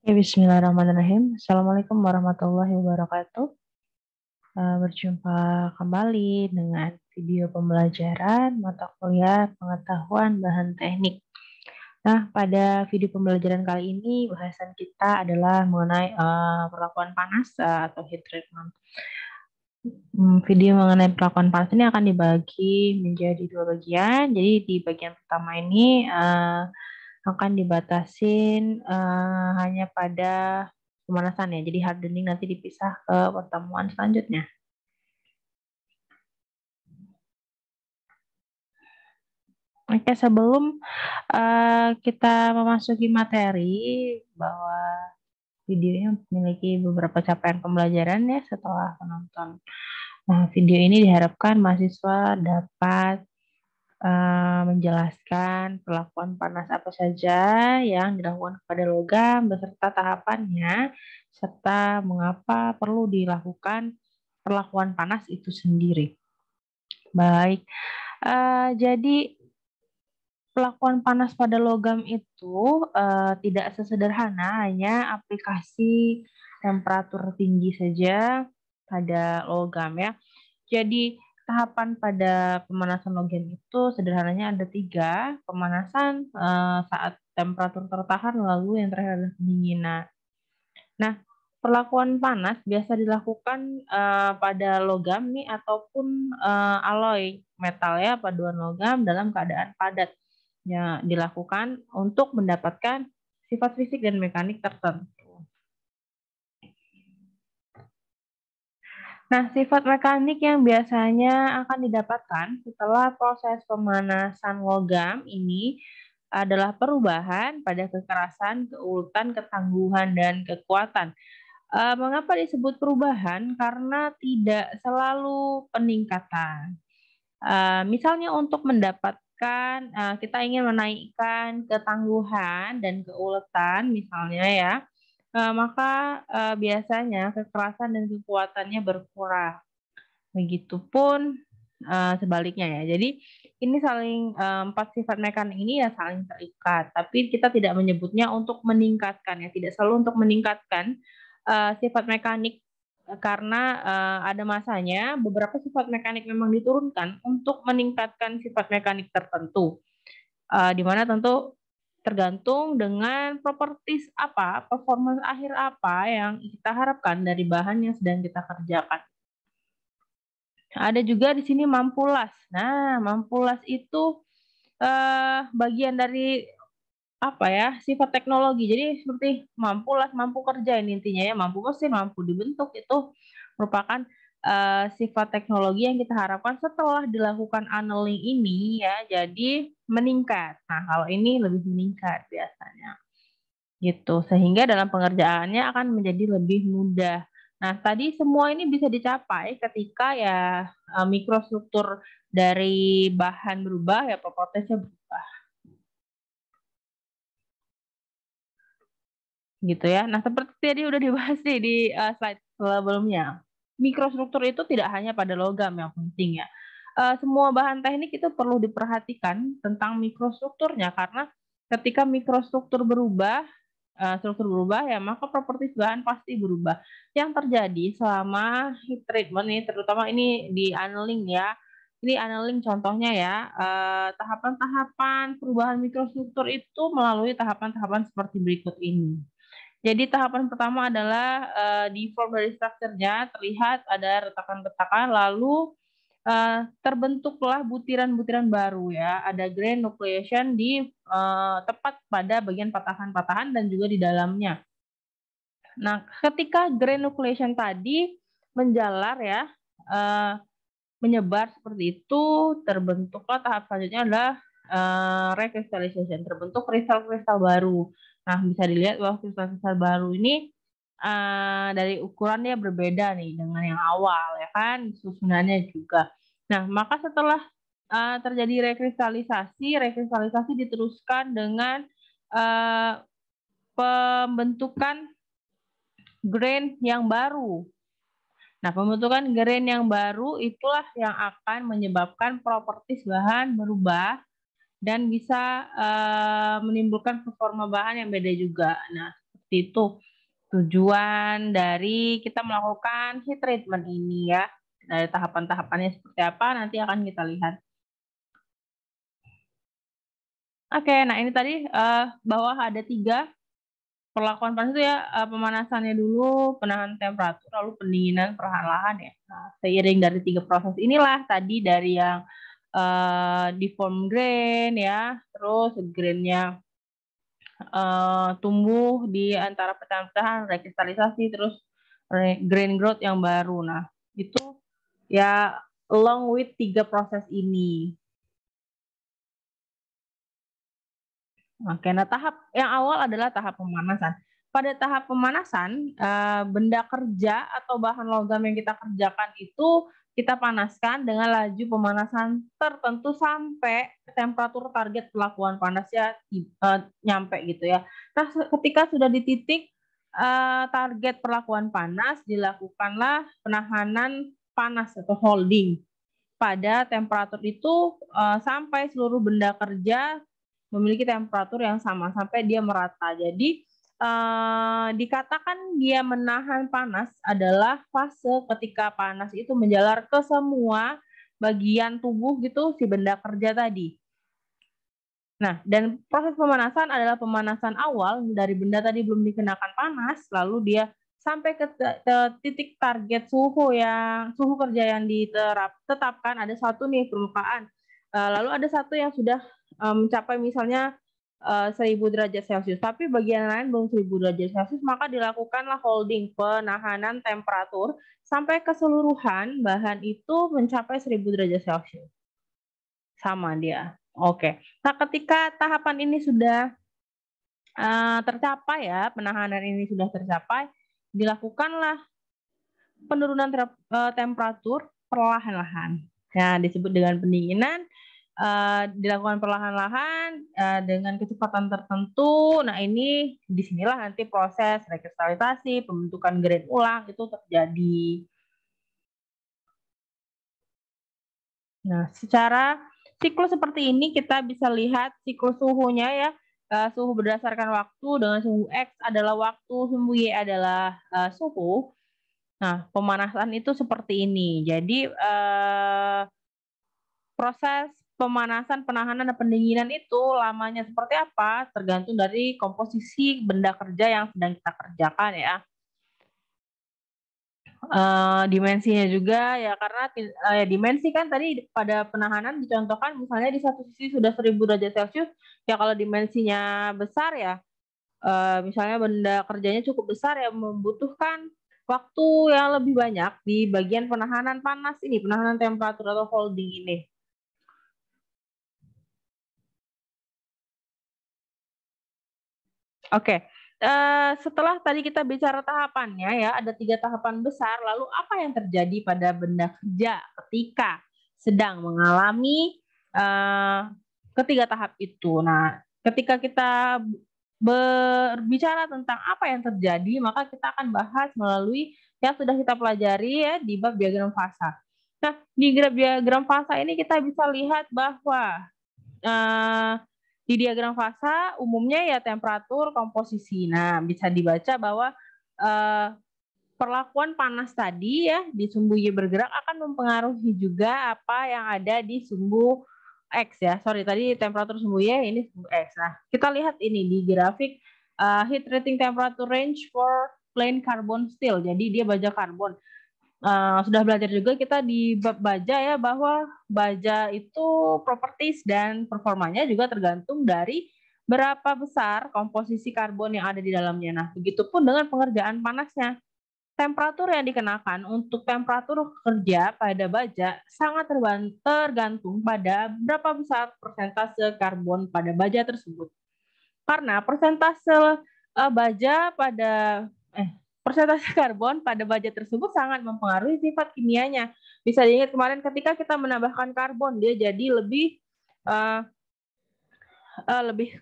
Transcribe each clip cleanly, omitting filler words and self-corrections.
Ya, bismillahirrahmanirrahim. Assalamualaikum warahmatullahi wabarakatuh. Berjumpa kembali dengan video pembelajaran mata kuliah pengetahuan bahan teknik. Nah, pada video pembelajaran kali ini bahasan kita adalah mengenai perlakuan panas atau heat treatment. Video mengenai perlakuan panas ini akan dibagi menjadi dua bagian. Jadi di bagian pertama ini akan dibatasin hanya pada pemanasan ya. Jadi hardening nanti dipisah ke pertemuan selanjutnya. Oke, sebelum kita memasuki materi bahwa videonya memiliki beberapa capaian pembelajaran ya setelah menonton. Nah, video ini diharapkan mahasiswa dapat menjelaskan perlakuan panas apa saja yang dilakukan kepada logam beserta tahapannya, serta mengapa perlu dilakukan perlakuan panas itu sendiri. Baik, jadi perlakuan panas pada logam itu tidak sesederhana hanya aplikasi temperatur tinggi saja pada logam ya. Jadi tahapan pada pemanasan logam itu sederhananya ada 3, pemanasan saat temperatur tertahan, lalu yang terakhir adalah pendinginan. Nah, perlakuan panas biasa dilakukan pada logam nih ataupun alloy metal ya, paduan logam dalam keadaan padat. Ya, dilakukan untuk mendapatkan sifat fisik dan mekanik tertentu. Nah, sifat mekanik yang biasanya akan didapatkan setelah proses pemanasan logam ini adalah perubahan pada kekerasan, keuletan, ketangguhan, dan kekuatan. Mengapa disebut perubahan? Karena tidak selalu peningkatan. Misalnya untuk mendapatkan, kita ingin menaikkan ketangguhan dan keuletan misalnya ya, maka biasanya kekerasan dan kekuatannya berkurang. Begitupun sebaliknya ya. Jadi ini saling 4 sifat mekanik ini ya saling terikat, tapi kita tidak menyebutnya untuk meningkatkan ya, tidak selalu untuk meningkatkan sifat mekanik karena ada masanya beberapa sifat mekanik memang diturunkan untuk meningkatkan sifat mekanik tertentu. Di mana tentu tergantung dengan properties apa, performance akhir apa yang kita harapkan dari bahan yang sedang kita kerjakan. Ada juga di sini mampulas. Nah, mampulas itu bagian dari apa ya, sifat teknologi. Jadi seperti mampulas, mampu kerja ini intinya ya, mampu mesin, mampu dibentuk itu merupakan sifat teknologi yang kita harapkan setelah dilakukan annealing ini ya, jadi meningkat. Nah, kalau ini lebih meningkat biasanya. Gitu, sehingga dalam pengerjaannya akan menjadi lebih mudah. Nah, tadi semua ini bisa dicapai ketika ya mikrostruktur dari bahan berubah ya, propertiesnya berubah. Gitu ya. Nah, seperti tadi udah dibahas nih di slide sebelumnya. Mikrostruktur itu tidak hanya pada logam yang penting ya. Semua bahan teknik itu perlu diperhatikan tentang mikrostrukturnya karena ketika mikrostruktur berubah, struktur berubah ya maka properti bahan pasti berubah. Yang terjadi selama heat treatment ini terutama ini di annealing ya. Ini annealing contohnya ya, tahapan-tahapan perubahan mikrostruktur itu melalui tahapan-tahapan seperti berikut ini. Jadi tahapan pertama adalah di form dari strukturnya terlihat ada retakan-retakan, lalu terbentuklah butiran-butiran baru ya. Ada grain nucleation di tepat pada bagian patahan-patahan dan juga di dalamnya. Nah, ketika grain nucleation tadi menjalar ya, menyebar seperti itu, terbentuklah tahap selanjutnya adalah recrystallization, terbentuk kristal-kristal baru. Nah, bisa dilihat bahwa kristal-kristal baru ini dari ukurannya berbeda nih dengan yang awal ya kan, susunannya juga. Nah, maka setelah terjadi rekristalisasi diteruskan dengan pembentukan grain yang baru. Nah, pembentukan grain yang baru itulah yang akan menyebabkan properties bahan berubah dan bisa menimbulkan performa bahan yang beda juga. Nah, seperti itu tujuan dari kita melakukan heat treatment ini ya. Dari tahapan-tahapannya seperti apa nanti akan kita lihat. Oke, nah ini tadi bahwa ada 3 perlakuan panas itu ya, pemanasannya dulu, penahan temperatur, lalu pendinginan perlahan-lahan ya. Nah, seiring dari 3 proses inilah tadi dari yang deform grain ya, terus grainnya tumbuh di antara pecahan-pecahan, rekristalisasi, terus grain growth yang baru. Nah, itu ya along with 3 proses ini. Oke, nah tahap yang awal adalah tahap pemanasan. Pada tahap pemanasan, benda kerja atau bahan logam yang kita kerjakan itu kita panaskan dengan laju pemanasan tertentu sampai temperatur target pelakuan panasnya nyampe gitu ya. Nah, ketika sudah di titik target perlakuan panas, dilakukanlah penahanan panas atau holding pada temperatur itu sampai seluruh benda kerja memiliki temperatur yang sama sampai dia merata. Jadi dikatakan dia menahan panas adalah fase ketika panas itu menjalar ke semua bagian tubuh gitu si benda kerja tadi. Nah, dan proses pemanasan adalah pemanasan awal dari benda tadi belum dikenakan panas, lalu dia sampai ke titik target suhu kerja yang ditetapkan. Ada satu nih permukaan, lalu ada satu yang sudah mencapai misalnya 1000 derajat Celcius, tapi bagian lain belum 1000 derajat Celcius, maka dilakukanlah holding, penahanan temperatur sampai keseluruhan bahan itu mencapai 1000 derajat Celcius. Sama dia. Oke. Nah, ketika tahapan ini sudah tercapai ya, penahanan ini sudah tercapai, dilakukanlah penurunan temperatur perlahan-lahan. Nah, disebut dengan pendinginan, dilakukan perlahan-lahan dengan kecepatan tertentu. Nah, ini disinilah nanti proses rekristalisasi, pembentukan grain ulang itu terjadi. Nah, secara siklus seperti ini kita bisa lihat siklus suhunya ya. Suhu berdasarkan waktu dengan suhu X adalah waktu, suhu Y adalah suhu. Nah, pemanasan itu seperti ini. Jadi proses pemanasan, penahanan, dan pendinginan itu lamanya seperti apa tergantung dari komposisi benda kerja yang sedang kita kerjakan ya. Dimensinya juga ya karena dimensi kan tadi pada penahanan dicontohkan misalnya di satu sisi sudah 1000 derajat Celcius ya, kalau dimensinya besar ya misalnya benda kerjanya cukup besar ya membutuhkan waktu yang lebih banyak di bagian penahanan panas ini, penahanan temperatur atau holding ini. Oke. Setelah tadi kita bicara tahapannya ya, ada 3 tahapan besar, lalu apa yang terjadi pada benda kerja ketika sedang mengalami ketiga tahap itu? Nah, ketika kita berbicara tentang apa yang terjadi, maka kita akan bahas melalui yang sudah kita pelajari ya di bab diagram fasa. Nah, di diagram fasa ini kita bisa lihat bahwa di diagram fasa umumnya ya temperatur, komposisi. Nah, bisa dibaca bahwa perlakuan panas tadi ya di sumbu Y bergerak akan mempengaruhi juga apa yang ada di sumbu X ya. Sorry, tadi temperatur sumbu Y, ini sumbu X. Nah, kita lihat ini di grafik heat treating temperature range for plain carbon steel. Jadi dia baja karbon. Sudah belajar juga kita di bab baja ya bahwa baja itu properties dan performanya juga tergantung dari berapa besar komposisi karbon yang ada di dalamnya. Nah, begitupun dengan pengerjaan panasnya. Temperatur yang dikenakan untuk temperatur kerja pada baja sangat tergantung pada berapa besar persentase karbon pada baja tersebut. Karena baja pada persentase karbon pada baja tersebut sangat mempengaruhi sifat kimianya. Bisa diingat kemarin ketika kita menambahkan karbon, dia jadi lebih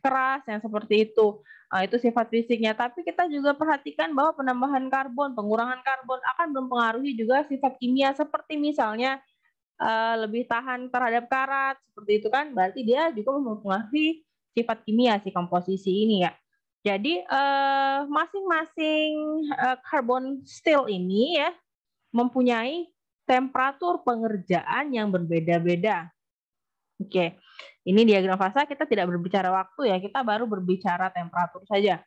keras yang seperti itu. Itu sifat fisiknya. Tapi kita juga perhatikan bahwa penambahan karbon, pengurangan karbon akan mempengaruhi juga sifat kimia seperti misalnya lebih tahan terhadap karat seperti itu kan. Berarti dia juga mempengaruhi sifat kimia si komposisi ini ya. Jadi masing-masing carbon steel ini ya mempunyai temperatur pengerjaan yang berbeda-beda. Oke, ini diagram fasa kita tidak berbicara waktu ya, kita baru berbicara temperatur saja.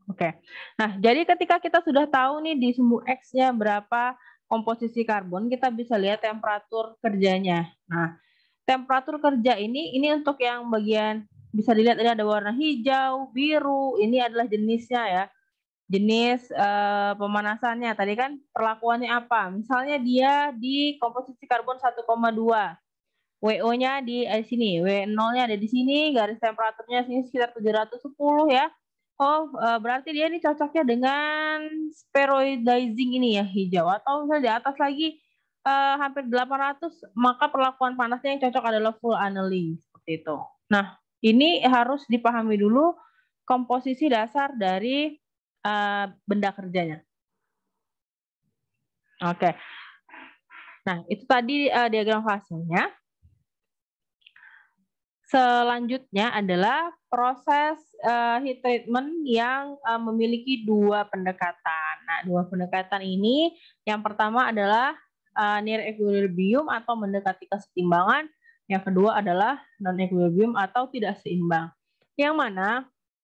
Oke, nah jadi ketika kita sudah tahu nih di sumbu X-nya berapa komposisi karbon, kita bisa lihat temperatur kerjanya. Nah, temperatur kerja ini untuk yang bagian bisa dilihat ini ada warna hijau, biru, ini adalah jenisnya ya. Jenis pemanasannya tadi kan perlakuannya apa? Misalnya dia di komposisi karbon 1,2. WO-nya di sini, W0-nya ada di sini, garis temperaturnya sini sekitar 710 ya. Oh, berarti dia ini cocoknya dengan spheroidizing ini ya, hijau. Atau misalnya di atas lagi hampir 800, maka perlakuan panasnya yang cocok adalah full annealing, seperti itu. Nah, ini harus dipahami dulu komposisi dasar dari benda kerjanya. Oke. Nah, itu tadi diagram fasenya. Selanjutnya adalah proses heat treatment yang memiliki dua pendekatan. Nah, dua pendekatan ini yang pertama adalah near equilibrium atau mendekati keseimbangan. Yang kedua adalah non equilibrium atau tidak seimbang. Yang mana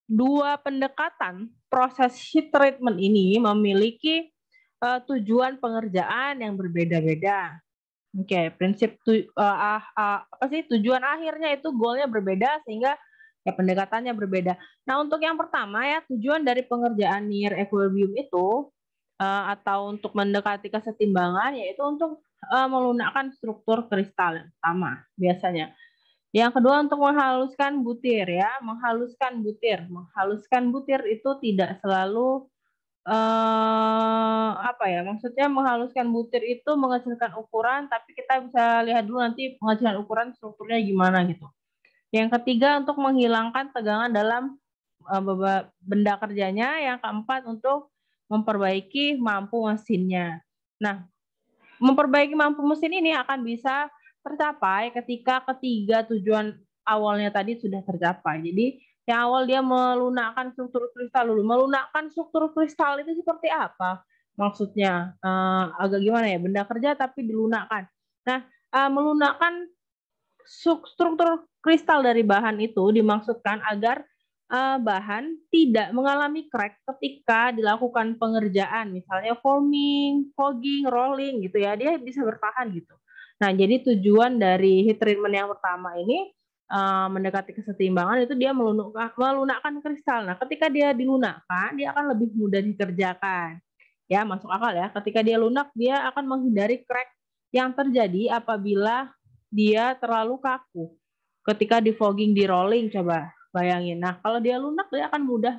dua pendekatan proses heat treatment ini memiliki tujuan pengerjaan yang berbeda-beda. Oke, prinsip apa sih tujuan akhirnya itu goalnya berbeda sehingga ya pendekatannya berbeda. Nah, untuk yang pertama ya tujuan dari pengerjaan near equilibrium itu atau untuk mendekati kesetimbangan yaitu untuk melunakkan struktur kristal yang pertama biasanya. Yang kedua untuk menghaluskan butir ya, menghaluskan butir. Menghaluskan butir itu tidak selalu apa ya, maksudnya menghaluskan butir itu mengecilkan ukuran, tapi kita bisa lihat dulu nanti pengecilan ukuran strukturnya gimana gitu. Yang ketiga untuk menghilangkan tegangan dalam benda kerjanya. Yang keempat untuk memperbaiki mampu mesinnya. Nah, memperbaiki mampu mesin ini akan bisa tercapai ketika ketiga tujuan awalnya tadi sudah tercapai. Jadi yang awal dia melunakkan struktur kristal dulu. Melunakkan struktur kristal itu seperti apa? Maksudnya agak gimana ya? Benda kerja tapi dilunakkan. Nah, melunakkan struktur kristal dari bahan itu dimaksudkan agar bahan tidak mengalami crack ketika dilakukan pengerjaan, misalnya forming, fogging, rolling gitu ya, dia bisa bertahan gitu. Nah, jadi tujuan dari heat treatment yang pertama ini mendekati kesetimbangan itu dia melunakkan kristal. Nah, ketika dia dilunakkan, dia akan lebih mudah dikerjakan. Ya, masuk akal ya. Ketika dia lunak, dia akan menghindari crack yang terjadi apabila dia terlalu kaku. Ketika di fogging, di rolling, coba bayangin. Nah, kalau dia lunak, dia akan mudah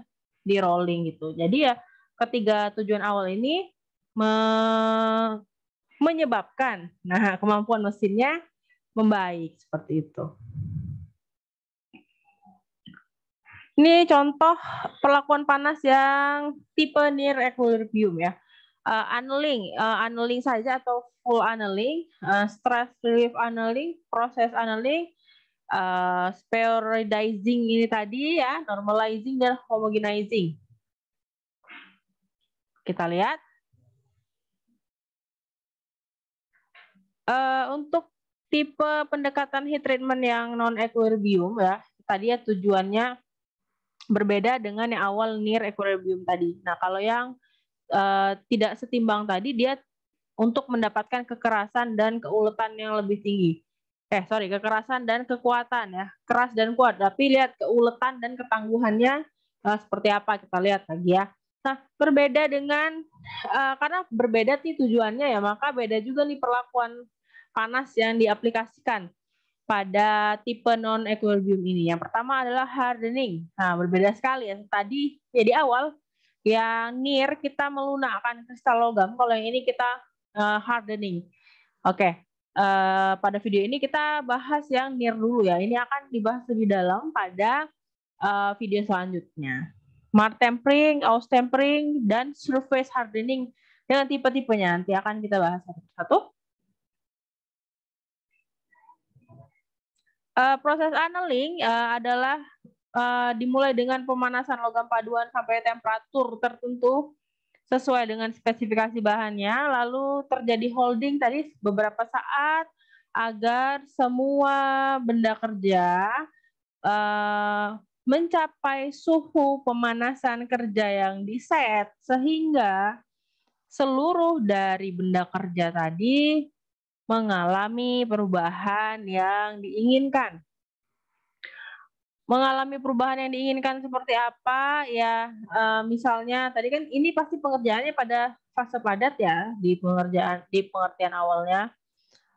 di rolling gitu. Jadi ya, ketiga tujuan awal ini menyebabkan, nah kemampuan mesinnya membaik seperti itu. Ini contoh perlakuan panas yang tipe near equilibrium ya. Annealing saja atau full annealing, stress relief annealing, proses annealing, spheroidizing ini tadi ya, normalizing dan homogenizing. Kita lihat. Untuk tipe pendekatan heat treatment yang non equilibrium ya, tadi ya tujuannya berbeda dengan yang awal near equilibrium tadi. Nah, kalau yang tidak setimbang tadi dia untuk mendapatkan kekerasan dan keuletan yang lebih tinggi. Kekerasan dan kekuatan ya, keras dan kuat. Tapi lihat keuletan dan ketangguhannya seperti apa, kita lihat lagi ya. Nah, berbeda dengan karena berbeda nih tujuannya ya, maka beda juga nih perlakuan panas yang diaplikasikan pada tipe non equilibrium ini. Yang pertama adalah hardening. Nah, berbeda sekali ya. Tadi ya di awal yang near kita melunakkan kristal logam, kalau yang ini kita hardening. Oke. Pada video ini kita bahas yang near dulu ya. Ini akan dibahas lebih dalam pada video selanjutnya. Mart tempering, Aus tempering, dan surface hardening dengan tipe-tipenya nanti akan kita bahas satu-satu. Proses annealing adalah dimulai dengan pemanasan logam paduan sampai temperatur tertentu sesuai dengan spesifikasi bahannya, lalu terjadi holding tadi beberapa saat agar semua benda kerja mencapai suhu pemanasan kerja yang diset sehingga seluruh dari benda kerja tadi mengalami perubahan yang diinginkan. Mengalami perubahan yang diinginkan seperti apa ya, misalnya tadi kan ini pasti pengerjaannya pada fase padat ya di pengertian awalnya.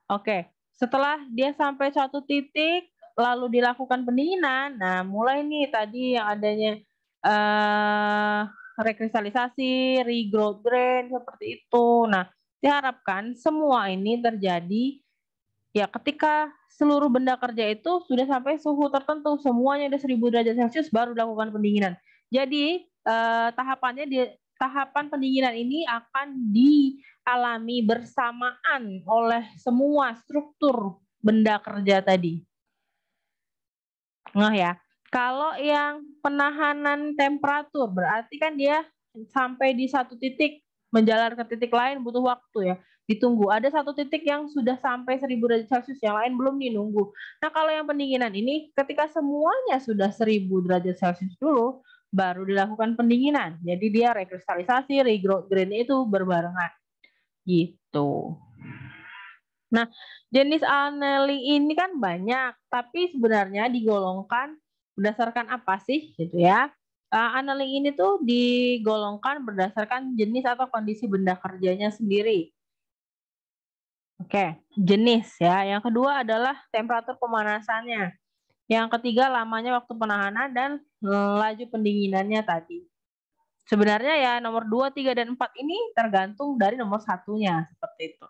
Oke, setelah dia sampai suatu titik lalu dilakukan pendinginan, nah mulai nih tadi yang adanya rekristalisasi, regrowth grain seperti itu. Nah, diharapkan semua ini terjadi ya ketika seluruh benda kerja itu sudah sampai suhu tertentu, semuanya udah 1000 derajat Celcius baru dilakukan pendinginan. Jadi tahapan pendinginan ini akan dialami bersamaan oleh semua struktur benda kerja tadi. Nah ya, kalau yang penahanan temperatur berarti kan dia sampai di satu titik menjalar ke titik lain butuh waktu ya. Ditunggu. Ada satu titik yang sudah sampai 1000 derajat Celcius, yang lain belum nunggu. Nah, kalau yang pendinginan ini ketika semuanya sudah 1000 derajat Celcius dulu, baru dilakukan pendinginan. Jadi dia rekristalisasi, regrowth grain itu berbarengan. Gitu. Nah, jenis annealing ini kan banyak, tapi sebenarnya digolongkan berdasarkan apa sih gitu ya. Annealing ini tuh digolongkan berdasarkan jenis atau kondisi benda kerjanya sendiri. Oke, jenis ya. Yang kedua adalah temperatur pemanasannya. Yang ketiga lamanya waktu penahanan dan laju pendinginannya tadi. Sebenarnya ya nomor 2, 3, dan 4 ini tergantung dari nomor satunya seperti itu.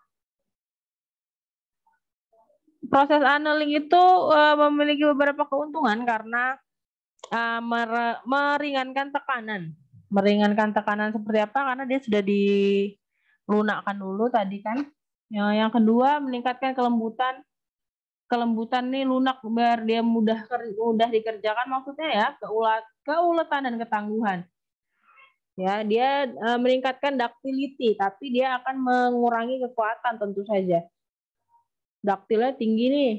Proses annealing itu memiliki beberapa keuntungan karena meringankan tekanan. Meringankan tekanan seperti apa? Karena dia sudah dilunakkan dulu tadi kan. Yang kedua meningkatkan kelembutan. Kelembutan nih lunak biar dia mudah dikerjakan, maksudnya ya keuletan dan ketangguhan. Ya, dia meningkatkan ductility, tapi dia akan mengurangi kekuatan tentu saja. Daktilnya tinggi nih,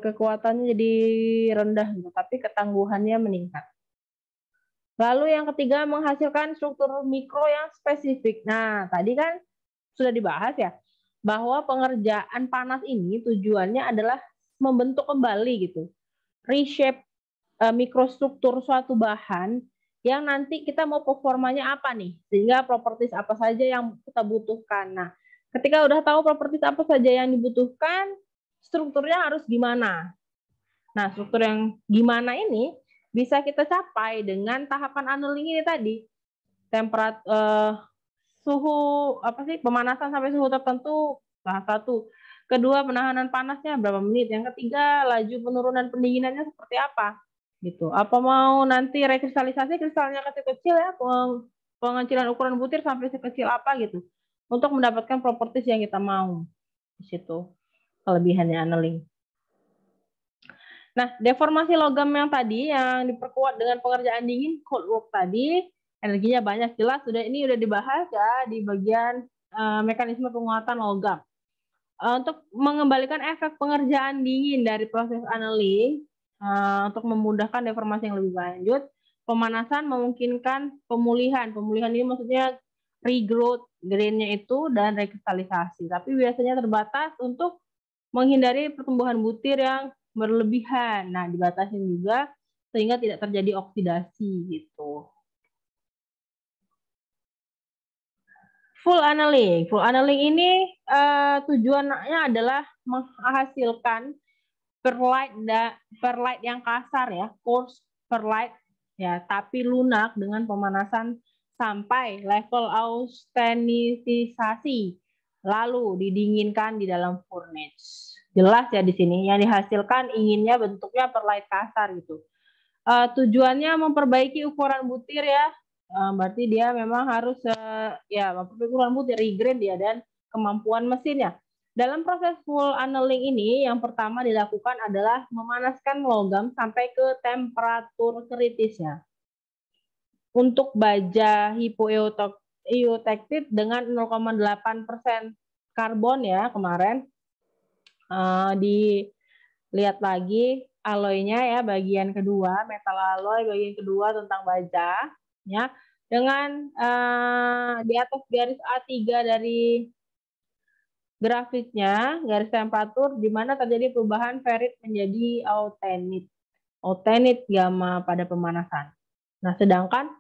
kekuatannya jadi rendah gitu, tapi ketangguhannya meningkat. Lalu yang ketiga menghasilkan struktur mikro yang spesifik. Nah, tadi kan sudah dibahas ya, bahwa pengerjaan panas ini tujuannya adalah membentuk kembali gitu, reshape mikrostruktur suatu bahan yang nanti kita mau performanya apa nih, sehingga properties apa saja yang kita butuhkan. Nah, ketika udah tahu properties apa saja yang dibutuhkan, strukturnya harus gimana. Nah, struktur yang gimana ini bisa kita capai dengan tahapan annealing ini tadi. Suhu pemanasan sampai suhu tertentu salah satu. Kedua, penahanan panasnya berapa menit. Yang ketiga, laju penurunan pendinginannya seperti apa gitu. Apa mau nanti rekristalisasi kristalnya kecil-kecil ya, pengecilan ukuran butir sampai sekecil apa gitu, untuk mendapatkan properties yang kita mau. Di situ kelebihannya annealing. Nah, deformasi logam yang tadi yang diperkuat dengan pengerjaan dingin cold work tadi, energinya banyak, jelas ini udah dibahas ya di bagian mekanisme penguatan logam. Untuk mengembalikan efek pengerjaan dingin dari proses annealing, untuk memudahkan deformasi yang lebih lanjut, pemanasan memungkinkan pemulihan. Pemulihan ini maksudnya regrowth grain-nya itu dan rekristalisasi. Tapi biasanya terbatas untuk menghindari pertumbuhan butir yang berlebihan. Nah, dibatasin juga sehingga tidak terjadi oksidasi gitu. Full annealing. Full annealing ini tujuannya adalah menghasilkan perlite yang kasar ya, coarse perlite ya, tapi lunak dengan pemanasan sampai level austenisasi, lalu didinginkan di dalam furnace. Jelas ya di sini yang dihasilkan inginnya bentuknya perlite kasar gitu. Tujuannya memperbaiki ukuran butir ya. Berarti dia memang harus memperbaiki ukuran butir, regrain dia, dan kemampuan mesinnya. Dalam proses full annealing ini, yang pertama dilakukan adalah memanaskan logam sampai ke temperatur kritis ya. Untuk baja hipoeutectic dengan 0,8% karbon ya kemarin. Dilihat lagi aloynya ya, bagian kedua, metal alloy bagian kedua tentang baja ya. Dengan di atas garis A3 dari grafiknya, garis temperatur di mana terjadi perubahan ferrit menjadi austenit gamma pada pemanasan. Nah, sedangkan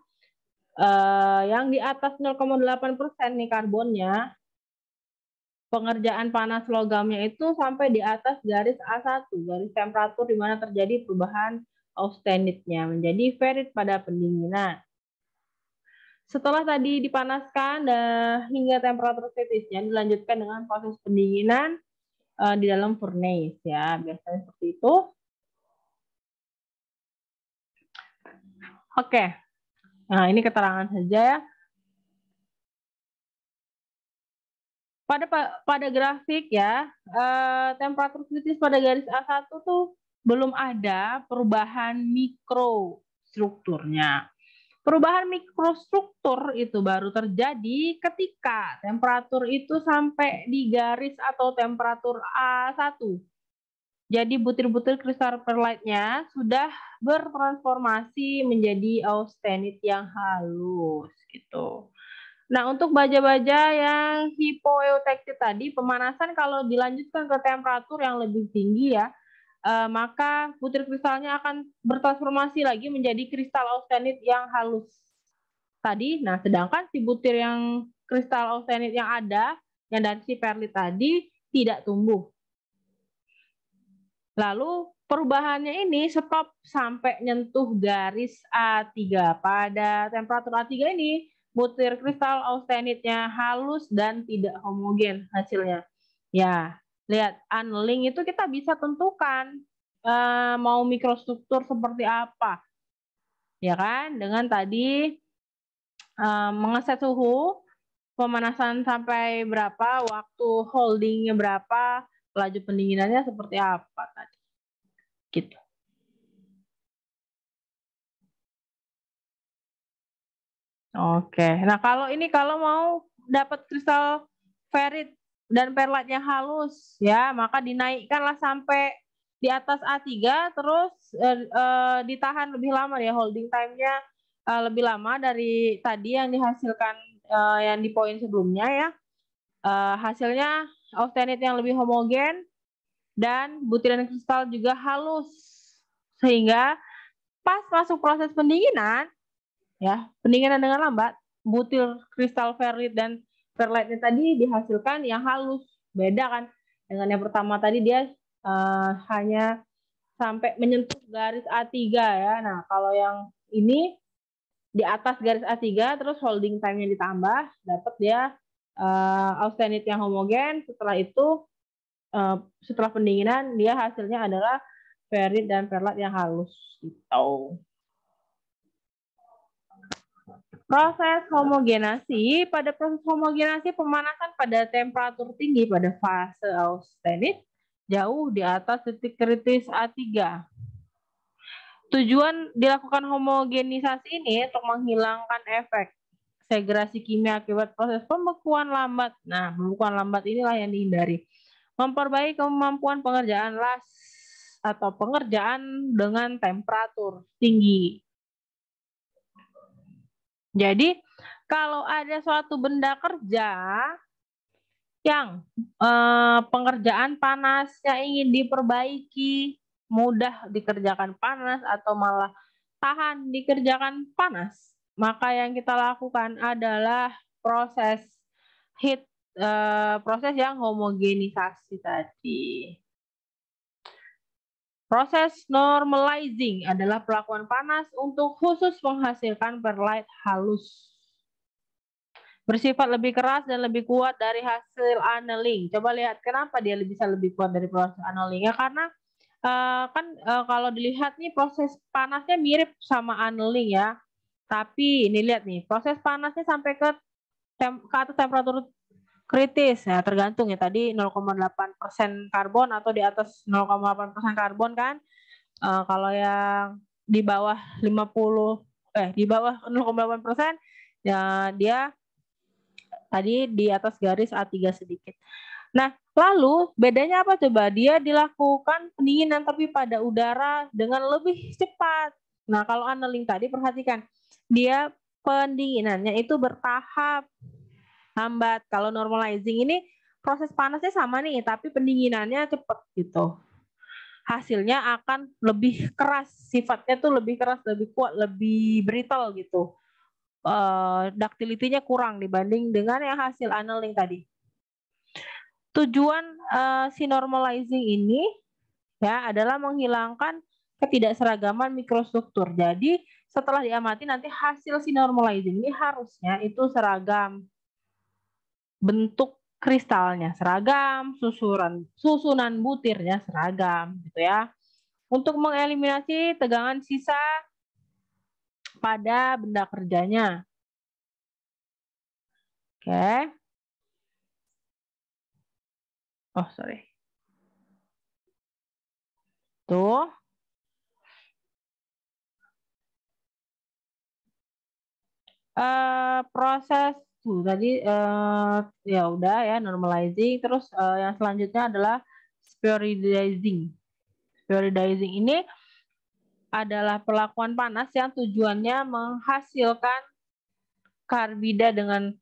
yang di atas 0,8% nih karbonnya, pengerjaan panas logamnya itu sampai di atas garis A1, garis temperatur di mana terjadi perubahan austenitnya menjadi ferrit pada pendinginan. Setelah tadi dipanaskan hingga temperatur kritisnya, dilanjutkan dengan proses pendinginan di dalam furnace ya, biasanya seperti itu. Oke, nah ini keterangan saja ya. Pada grafik ya, temperatur kritis pada garis A1 tuh belum ada perubahan mikrostrukturnya. Perubahan mikrostruktur itu baru terjadi ketika temperatur itu sampai di garis atau temperatur A1. Jadi butir-butir kristal perlite-nya sudah bertransformasi menjadi austenit yang halus gitu. Nah, untuk baja-baja yang hipoeutectic tadi, pemanasan kalau dilanjutkan ke temperatur yang lebih tinggi ya, maka butir kristalnya akan bertransformasi lagi menjadi kristal austenit yang halus tadi. Nah, sedangkan si butir yang kristal austenit yang ada, yang dari si perlit tadi, tidak tumbuh. Lalu perubahannya ini stop sampai nyentuh garis A3. Pada temperatur A3 ini, butir kristal austenitnya halus dan tidak homogen hasilnya. Ya, lihat annealing itu kita bisa tentukan mau mikrostruktur seperti apa. Ya kan? Dengan tadi mengeset suhu, pemanasan sampai berapa, waktu holdingnya berapa, laju pendinginannya seperti apa tadi. Gitu. Oke, nah kalau mau dapat kristal ferrit dan perlite-nya halus ya, maka dinaikkanlah sampai di atas A3, terus ditahan lebih lama ya, holding time-nya lebih lama dari tadi yang dihasilkan yang di poin sebelumnya ya. Hasilnya austenit yang lebih homogen dan butiran kristal juga halus, sehingga pas masuk proses pendinginan ya, pendinginan dengan lambat, butir kristal ferrit dan perlite tadi dihasilkan yang halus. Beda kan dengan yang pertama tadi, dia hanya sampai menyentuh garis A3 ya. Nah, kalau yang ini di atas garis A3 terus holding time-nya ditambah, dapat dia austenit yang homogen. Setelah itu setelah pendinginan dia hasilnya adalah ferrit dan perlite yang halus gitu. Proses homogenasi. Pada proses homogenasi, pemanasan pada temperatur tinggi pada fase austenit jauh di atas titik kritis A3. Tujuan dilakukan homogenisasi ini untuk menghilangkan efek segregasi kimia akibat proses pembekuan lambat. Nah, pembekuan lambat inilah yang dihindari. Memperbaiki kemampuan pengerjaan las atau pengerjaan dengan temperatur tinggi. Jadi, kalau ada suatu benda kerja yang pengerjaan panasnya ingin diperbaiki, mudah dikerjakan panas atau malah tahan dikerjakan panas, maka yang kita lakukan adalah proses proses yang homogenisasi tadi. Proses normalizing adalah pelakuan panas untuk khusus menghasilkan perlite halus. Bersifat lebih keras dan lebih kuat dari hasil annealing. Coba lihat kenapa dia bisa lebih kuat dari proses annealing. Ya karena kalau dilihat nih proses panasnya mirip sama annealing ya. Tapi ini lihat nih, proses panasnya sampai ke atas temperatur kritis. Nah, tergantung ya tadi 0,8% karbon atau di atas 0,8% karbon kan. Kalau yang di bawah 0,8% ya dia tadi di atas garis A3 sedikit. Nah, lalu bedanya apa coba? Dia dilakukan pendinginan tapi pada udara dengan lebih cepat. Nah, kalau annealing tadi perhatikan, dia pendinginannya itu bertahap, lambat. Kalau normalizing ini proses panasnya sama nih, tapi pendinginannya cepat gitu. Hasilnya akan lebih keras, sifatnya tuh lebih keras, lebih kuat, lebih brittle gitu. Ductility-nya kurang dibanding dengan yang hasil annealing tadi. Tujuan si normalizing ini ya adalah menghilangkan ketidakseragaman mikrostruktur. Jadi setelah diamati nanti hasil si normalizing ini harusnya itu seragam. Bentuk kristalnya seragam, susunan butirnya seragam gitu ya. Untuk mengeliminasi tegangan sisa pada benda kerjanya. Oke. Oh, sorry. Tuh. Proses tuh tadi ya udah ya normalizing, terus yang selanjutnya adalah spheroidizing. Spheroidizing ini adalah perlakuan panas yang tujuannya menghasilkan karbida dengan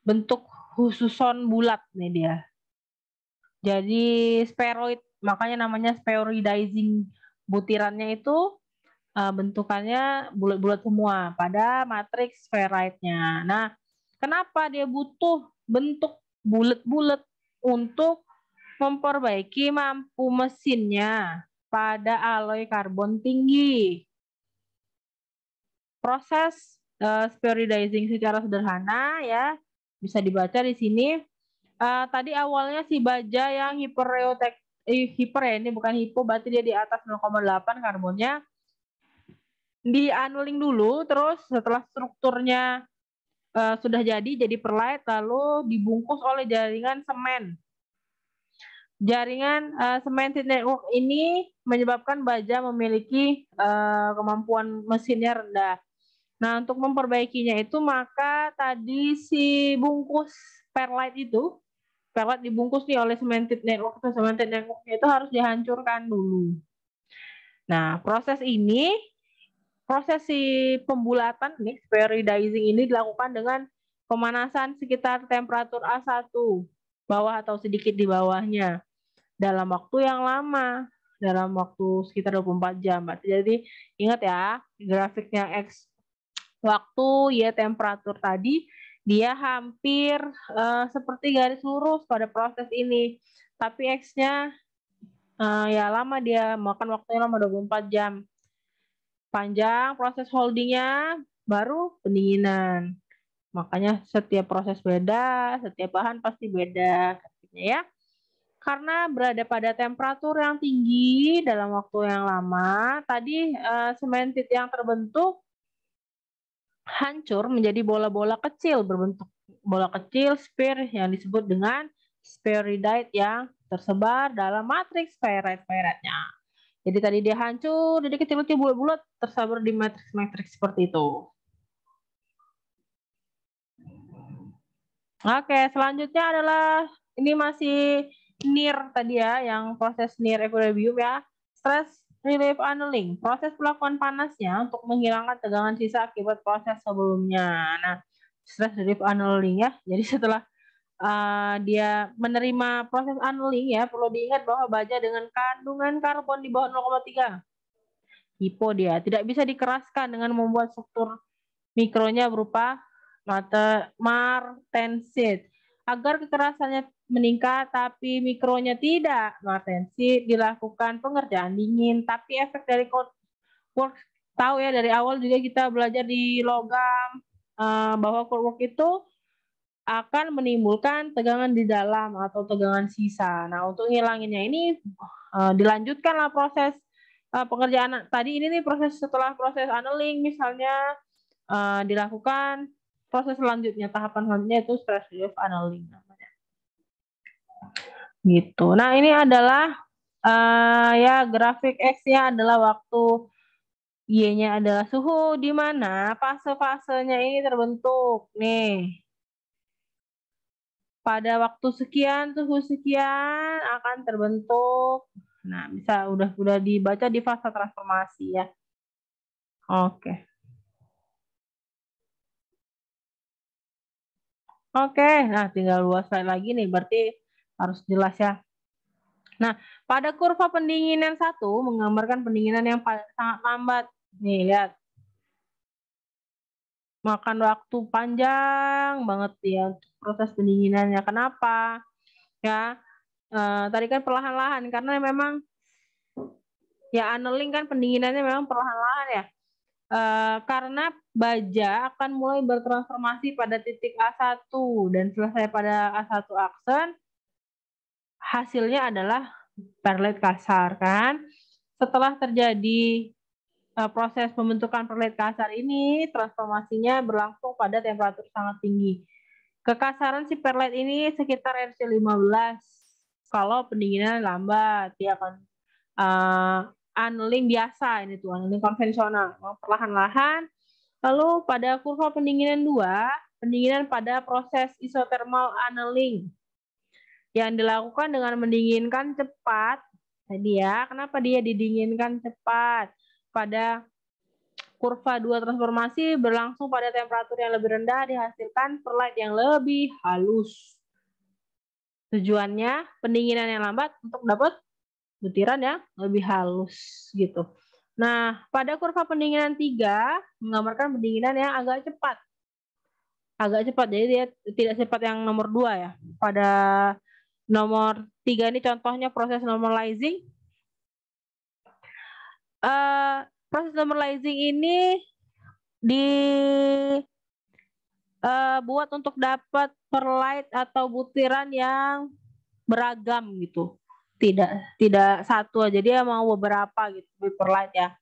bentuk hususon bulat nih dia. Jadi spheroid, makanya namanya spheroidizing. Butirannya itu bentukannya bulat-bulat semua pada matriks spheroidnya. Nah, kenapa dia butuh bentuk bulat-bulat untuk memperbaiki mampu mesinnya pada alloy karbon tinggi? Proses spheroidizing secara sederhana ya bisa dibaca di sini. Tadi awalnya si baja yang hiper ya, ini bukan hipo, berarti dia di atas 0,8 karbonnya. Di annealing dulu, terus setelah strukturnya sudah jadi perlite, lalu dibungkus oleh jaringan semen. Jaringan cemented network ini menyebabkan baja memiliki kemampuan mesinnya rendah. Nah, untuk memperbaikinya itu maka tadi si bungkus perlite itu, perlite dibungkus nih oleh cemented network, atau cemented networknya itu harus dihancurkan dulu. Nah, proses si pembulatan nih, spheroidizing ini dilakukan dengan pemanasan sekitar temperatur A1 bawah atau sedikit di bawahnya dalam waktu yang lama, dalam waktu sekitar 24 jam. Jadi ingat ya, grafiknya X waktu, Y temperatur tadi, dia hampir seperti garis lurus pada proses ini. Tapi X-nya ya lama, dia makan waktunya lama 24 jam. Panjang proses holdingnya, baru pendinginan. Makanya setiap proses beda, setiap bahan pasti beda. Ya. Karena berada pada temperatur yang tinggi dalam waktu yang lama, tadi cemented yang terbentuk hancur menjadi bola-bola kecil berbentuk bola kecil sphere yang disebut dengan spheroidite yang tersebar dalam matriks spheroid-spheroidnya. Jadi tadi dia hancur, jadi kecil-kecil bulat-bulat tersebar di matriks-matriks seperti itu. Oke, selanjutnya adalah ini masih near tadi ya, yang proses near equilibrium ya. Stress relief annealing, proses pelakuan panasnya untuk menghilangkan tegangan sisa akibat proses sebelumnya. Nah, stress relief annealing ya. Jadi setelah dia menerima proses annealing ya, perlu diingat bahwa baja dengan kandungan karbon di bawah 0,3 hipo dia tidak bisa dikeraskan dengan membuat struktur mikronya berupa martensit. Agar kekerasannya meningkat tapi mikronya tidak martensit, dilakukan pengerjaan dingin. Tapi efek dari cold work, tahu ya dari awal juga kita belajar di logam bahwa cold work itu akan menimbulkan tegangan di dalam atau tegangan sisa. Nah, untuk ngilanginnya ini dilanjutkanlah proses pengerjaan tadi ini nih, proses setelah proses annealing misalnya dilakukan proses selanjutnya, tahapan selanjutnya itu stress relief annealing namanya. Gitu. Nah, ini adalah ya grafik X-nya adalah waktu, Y-nya adalah suhu di mana fase-fasenya ini terbentuk. Nih, pada waktu sekian, suhu sekian akan terbentuk. Nah, bisa udah dibaca di fase transformasi ya. Oke. Oke, nah tinggal 2 slide lagi nih, berarti harus jelas ya. Nah, pada kurva pendinginan 1 menggambarkan pendinginan yang sangat lambat. Nih, lihat. Makan waktu panjang banget ya untuk proses pendinginannya. Kenapa? Ya, tadi kan perlahan-lahan karena memang ya annealing kan pendinginannya memang perlahan-lahan ya. Karena baja akan mulai bertransformasi pada titik A1 dan selesai pada A1 aksen, hasilnya adalah perlet kasar kan. Setelah terjadi proses pembentukan perlet kasar ini, transformasinya berlangsung pada temperatur sangat tinggi. Kekasaran si perlet ini sekitar RC 15. Kalau pendinginan lambat, dia akan annealing biasa, ini tuh annealing konvensional, perlahan-lahan. Lalu pada kurva pendinginan 2, pendinginan pada proses isothermal annealing yang dilakukan dengan mendinginkan cepat. Tadi ya, kenapa dia didinginkan cepat? Pada kurva 2 transformasi berlangsung pada temperatur yang lebih rendah dihasilkan perlit yang lebih halus. Tujuannya pendinginan yang lambat untuk dapat butiran yang lebih halus gitu. Nah, pada kurva pendinginan 3 menggambarkan pendinginan yang agak cepat. Agak cepat, jadi dia tidak cepat yang nomor 2 ya. Pada nomor 3 ini contohnya proses normalizing. Proses normalizing ini dibuat untuk dapat perlite atau butiran yang beragam gitu. Tidak satu aja, dia mau beberapa gitu perlite ya.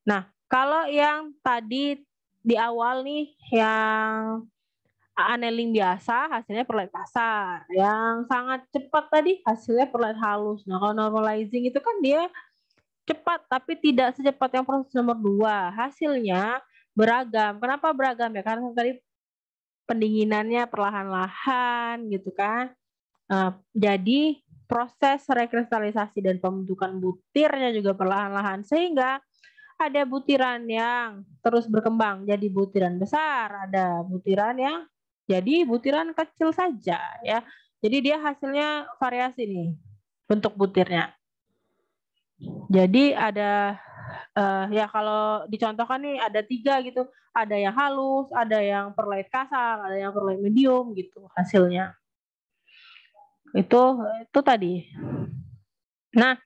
Nah, kalau yang tadi di awal nih yang annealing biasa hasilnya perlite kasar, yang sangat cepat tadi hasilnya perlite halus. Nah, kalau normalizing itu kan dia cepat tapi tidak secepat yang proses nomor 2. Hasilnya beragam. Kenapa beragam ya? Karena tadi pendinginannya perlahan-lahan gitu kan. Jadi proses rekristalisasi dan pembentukan butirnya juga perlahan-lahan sehingga ada butiran yang terus berkembang jadi butiran besar, ada butiran yang jadi butiran kecil saja ya. Jadi dia hasilnya variasi nih bentuk butirnya. Jadi ada ya kalau dicontohkan nih ada 3 gitu, ada yang halus, ada yang perlite kasar, ada yang perlite medium gitu hasilnya. Itu tadi. Nah,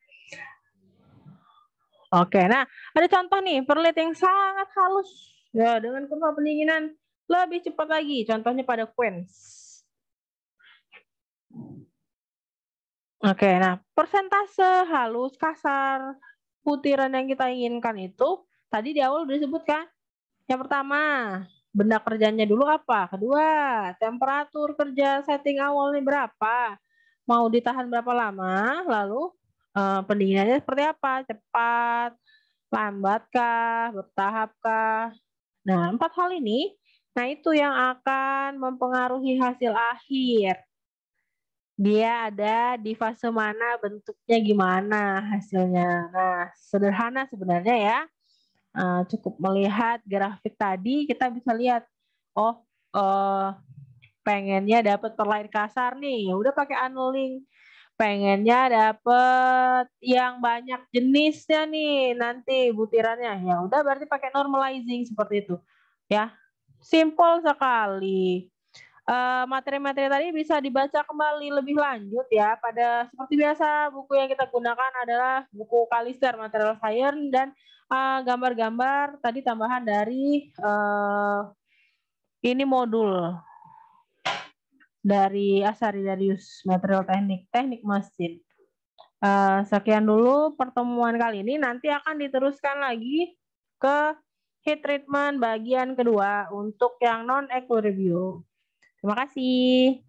oke. Nah, ada contoh nih perlite yang sangat halus ya dengan kurva pendinginan lebih cepat lagi. Contohnya pada quench. Oke, nah persentase halus kasar butiran yang kita inginkan itu tadi di awal udah disebutkan. Yang pertama, benda kerjanya dulu apa? Kedua, temperatur kerja setting awalnya berapa? Mau ditahan berapa lama? Lalu pendinginannya seperti apa? Cepat, lambatkah, bertahapkah? Nah, 4 hal ini, nah itu yang akan mempengaruhi hasil akhir. Dia ada di fase mana, bentuknya gimana hasilnya. Nah, sederhana sebenarnya ya. Cukup melihat grafik tadi kita bisa lihat, oh pengennya dapat perlite kasar nih, ya udah pakai annealing. Pengennya dapat yang banyak jenisnya nih nanti butirannya, ya udah berarti pakai normalizing seperti itu ya, simple sekali. Materi-materi tadi bisa dibaca kembali lebih lanjut ya. Pada seperti biasa buku yang kita gunakan adalah buku Kalister Material Science dan gambar-gambar tadi tambahan dari ini modul dari Asari Darius Material Teknik Mesin. Sekian dulu pertemuan kali ini. Nanti akan diteruskan lagi ke heat treatment bagian kedua untuk yang non-equal review. Terima kasih.